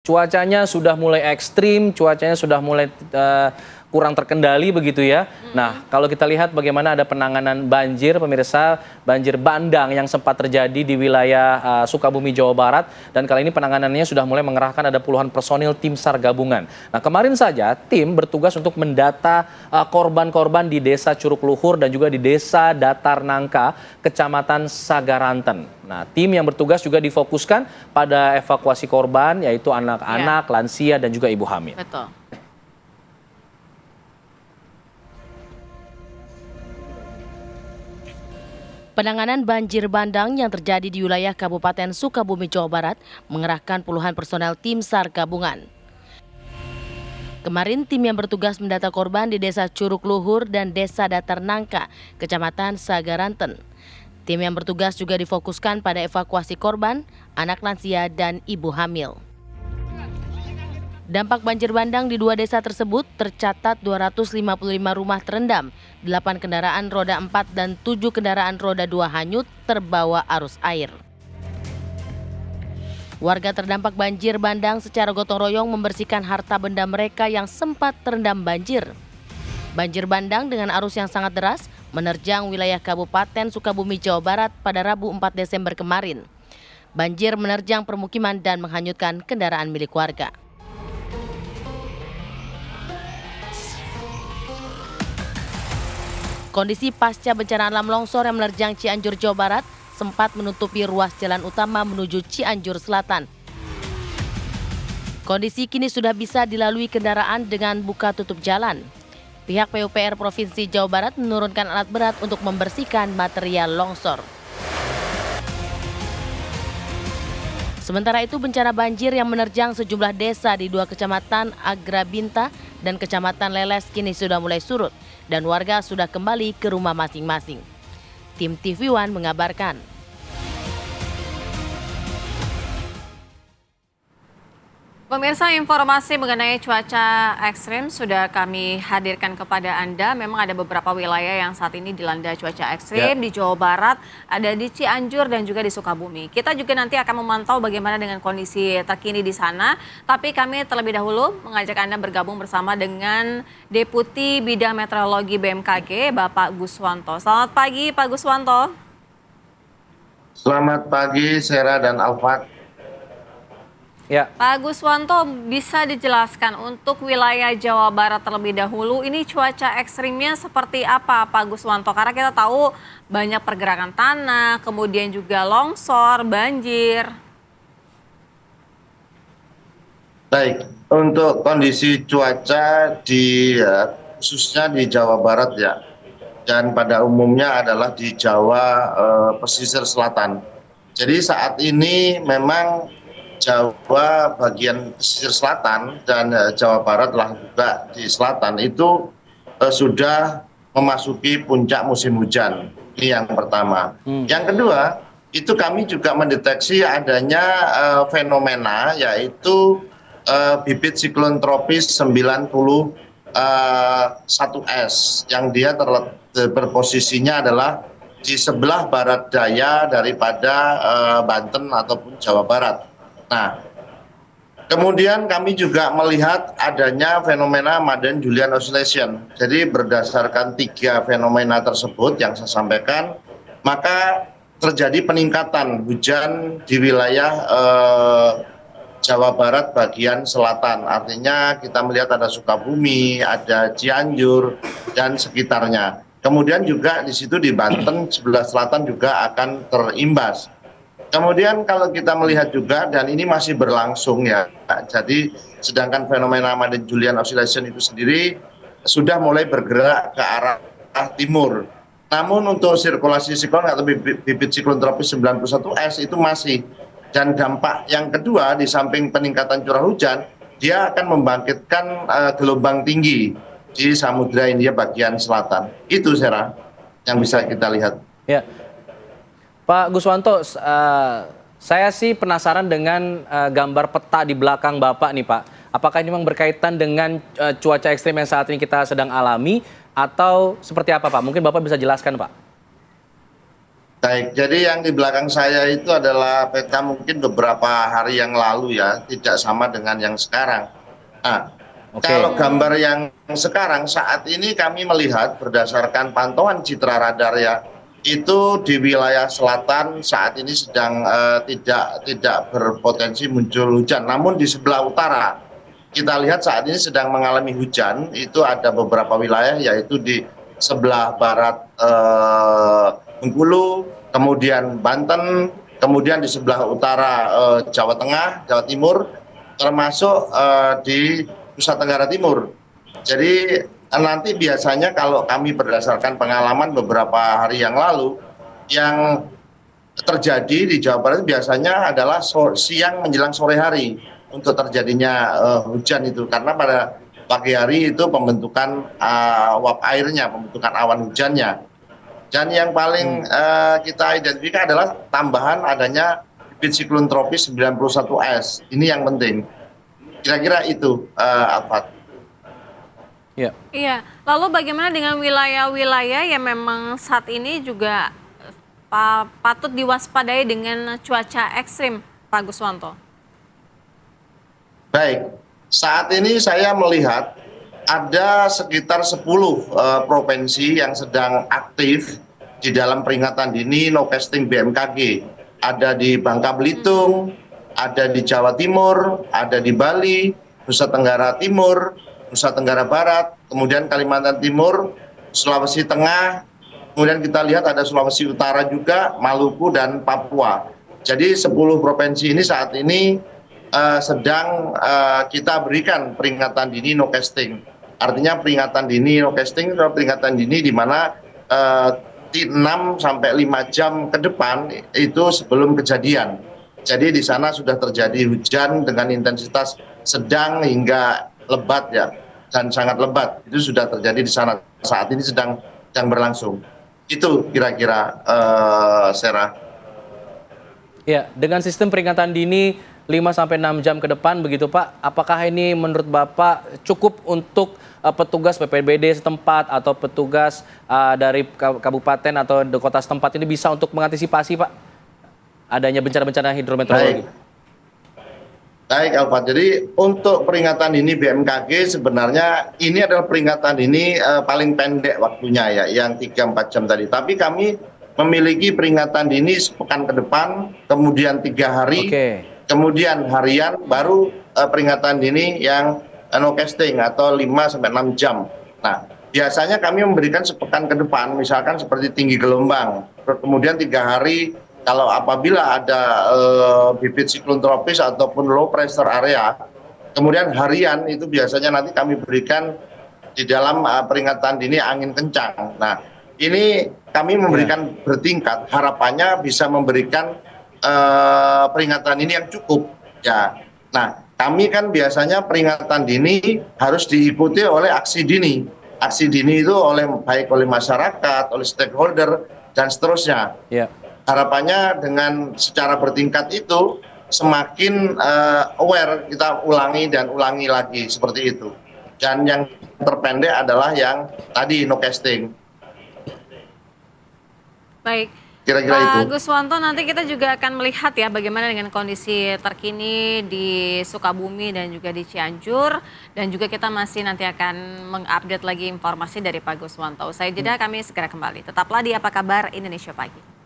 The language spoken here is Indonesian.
cuacanya sudah mulai ekstrim, cuacanya sudah mulai kurang terkendali begitu ya. Nah, kalau kita lihat bagaimana ada penanganan banjir, pemirsa, banjir bandang yang sempat terjadi di wilayah Sukabumi, Jawa Barat. Dan kali ini penanganannya sudah mulai mengerahkan ada puluhan personil tim SAR gabungan. Nah, kemarin saja tim bertugas untuk mendata korban-korban di Desa Curug Luhur dan juga di Desa Datar Nangka, Kecamatan Sagaranten. Nah, tim yang bertugas juga difokuskan pada evakuasi korban, yaitu anak-anak, lansia, dan juga ibu hamil. Betul. Penanganan banjir bandang yang terjadi di wilayah Kabupaten Sukabumi, Jawa Barat mengerahkan puluhan personel tim SAR gabungan. Kemarin tim yang bertugas mendata korban di Desa Curug Luhur dan Desa Datar Nangka, Kecamatan Sagaranten. Tim yang bertugas juga difokuskan pada evakuasi korban, anak lansia, dan ibu hamil. Dampak banjir bandang di dua desa tersebut tercatat 255 rumah terendam, 8 kendaraan roda 4 dan 7 kendaraan roda 2 hanyut terbawa arus air. Warga terdampak banjir bandang secara gotong royong membersihkan harta benda mereka yang sempat terendam banjir. Banjir bandang dengan arus yang sangat deras menerjang wilayah Kabupaten Sukabumi, Jawa Barat pada Rabu 4 Desember kemarin. Banjir menerjang permukiman dan menghanyutkan kendaraan milik warga. Kondisi pasca bencana alam longsor yang menerjang Cianjur, Jawa Barat sempat menutupi ruas jalan utama menuju Cianjur Selatan. Kondisi kini sudah bisa dilalui kendaraan dengan buka tutup jalan. Pihak PUPR Provinsi Jawa Barat menurunkan alat berat untuk membersihkan material longsor. Sementara itu bencana banjir yang menerjang sejumlah desa di 2 kecamatan Agrabinta dan Kecamatan Leles kini sudah mulai surut dan warga sudah kembali ke rumah masing-masing. Tim TV One mengabarkan. Pemirsa, informasi mengenai cuaca ekstrim sudah kami hadirkan kepada Anda. Memang ada beberapa wilayah yang saat ini dilanda cuaca ekstrim di Jawa Barat, ada di Cianjur dan juga di Sukabumi. Kita juga nanti akan memantau bagaimana dengan kondisi terkini di sana. Tapi kami terlebih dahulu mengajak Anda bergabung bersama dengan Deputi Bidang Meteorologi BMKG, Bapak Guswanto. Selamat pagi, Pak Guswanto. Selamat pagi, Sera dan Alfat. Ya. Pak Guswanto, bisa dijelaskan untuk wilayah Jawa Barat terlebih dahulu, ini cuaca ekstrimnya seperti apa Pak Guswanto? Karena kita tahu banyak pergerakan tanah, kemudian juga longsor, banjir. Baik, untuk kondisi cuaca khususnya di Jawa Barat ya, dan pada umumnya adalah di Jawa pesisir selatan. Jadi saat ini memang Jawa bagian pesisir selatan dan Jawa Barat lah juga di selatan itu sudah memasuki puncak musim hujan. Ini yang pertama. Yang kedua, itu kami juga mendeteksi adanya fenomena yaitu bibit siklon tropis 91S yang dia berposisinya adalah di sebelah barat daya daripada Banten ataupun Jawa Barat. Nah, kemudian kami juga melihat adanya fenomena Madden-Julian Oscillation. Jadi berdasarkan 3 fenomena tersebut yang saya sampaikan, maka terjadi peningkatan hujan di wilayah Jawa Barat bagian selatan. Artinya kita melihat ada Sukabumi, ada Cianjur, dan sekitarnya. Kemudian juga di situ di Banten sebelah selatan juga akan terimbas. Kemudian kalau kita melihat juga, dan ini masih berlangsung ya, jadi sedangkan fenomena Madden-Julian Oscillation itu sendiri sudah mulai bergerak ke arah timur. Namun untuk sirkulasi siklon atau bibit siklon tropis 91S itu masih. Dan dampak yang kedua di samping peningkatan curah hujan, dia akan membangkitkan gelombang tinggi di Samudra Hindia bagian selatan. Itu Sera yang bisa kita lihat. Ya. Pak Guswanto, saya sih penasaran dengan gambar peta di belakang Bapak nih Pak. Apakah ini memang berkaitan dengan cuaca ekstrim yang saat ini kita sedang alami atau seperti apa Pak? Mungkin Bapak bisa jelaskan Pak. Baik, jadi yang di belakang saya itu adalah peta mungkin beberapa hari yang lalu ya, tidak sama dengan yang sekarang. Nah, Oke. kalau gambar yang sekarang saat ini kami melihat berdasarkan pantauan citra radar ya, itu di wilayah selatan saat ini sedang tidak berpotensi muncul hujan. Namun di sebelah utara kita lihat saat ini sedang mengalami hujan. Itu ada beberapa wilayah yaitu di sebelah barat Bengkulu, kemudian Banten, kemudian di sebelah utara Jawa Tengah, Jawa Timur, termasuk di Nusa Tenggara Timur. Jadi nanti biasanya kalau kami berdasarkan pengalaman beberapa hari yang lalu, yang terjadi di Jawa Barat biasanya adalah siang menjelang sore hari untuk terjadinya hujan itu, karena pada pagi hari itu pembentukan uap airnya, pembentukan awan hujannya. Dan yang paling kita identifikasi adalah tambahan adanya bibit siklon tropis 91S. Ini yang penting. Kira-kira itu, Alfat. Ya. Iya, lalu bagaimana dengan wilayah-wilayah yang memang saat ini juga patut diwaspadai dengan cuaca ekstrim, Pak Guswanto? Baik, saat ini saya melihat ada sekitar 10 provinsi yang sedang aktif di dalam peringatan dini no casting BMKG. Ada di Bangka Belitung, ada di Jawa Timur, ada di Bali, Nusa Tenggara Timur, Nusa Tenggara Barat, kemudian Kalimantan Timur, Sulawesi Tengah, kemudian kita lihat ada Sulawesi Utara juga, Maluku dan Papua. Jadi 10 provinsi ini saat ini sedang kita berikan peringatan dini no casting. Artinya peringatan dini no casting adalah peringatan dini di mana 6 sampai 5 jam ke depan itu sebelum kejadian. Jadi di sana sudah terjadi hujan dengan intensitas sedang hingga lebat ya, dan sangat lebat. Itu sudah terjadi di sana, saat ini sedang berlangsung. Itu kira-kira Sarah. Ya, dengan sistem peringatan dini 5 sampai 6 jam ke depan begitu Pak, apakah ini menurut Bapak cukup untuk petugas BPBD setempat atau petugas dari kabupaten atau di kota setempat ini bisa untuk mengantisipasi Pak adanya bencana-bencana hidrometeorologi? Baik Alfa, jadi untuk peringatan dini BMKG sebenarnya ini adalah peringatan dini paling pendek waktunya ya, yang 3-4 jam tadi. Tapi kami memiliki peringatan dini sepekan ke depan, kemudian 3 hari, kemudian harian, baru peringatan dini yang no casting atau 5 sampai 6 jam. Nah, biasanya kami memberikan sepekan ke depan, misalkan seperti tinggi gelombang, kemudian 3 hari. Kalau apabila ada bibit siklon tropis ataupun low pressure area, kemudian harian itu biasanya nanti kami berikan di dalam peringatan dini angin kencang. Nah, ini kami memberikan bertingkat, harapannya bisa memberikan peringatan ini yang cukup. Ya, nah kami kan biasanya peringatan dini harus diikuti oleh aksi dini. Aksi dini itu baik oleh masyarakat, oleh stakeholder dan seterusnya. Yeah. Harapannya dengan secara bertingkat itu semakin aware, kita ulangi dan ulangi lagi seperti itu. Dan yang terpendek adalah yang tadi no casting. Baik. Kira-kira itu. Pak Guswanto, nanti kita juga akan melihat ya bagaimana dengan kondisi terkini di Sukabumi dan juga di Cianjur. Dan juga kita masih nanti akan mengupdate lagi informasi dari Pak Guswanto. Usai jeda kami segera kembali. Tetaplah di Apa Kabar Indonesia Pagi.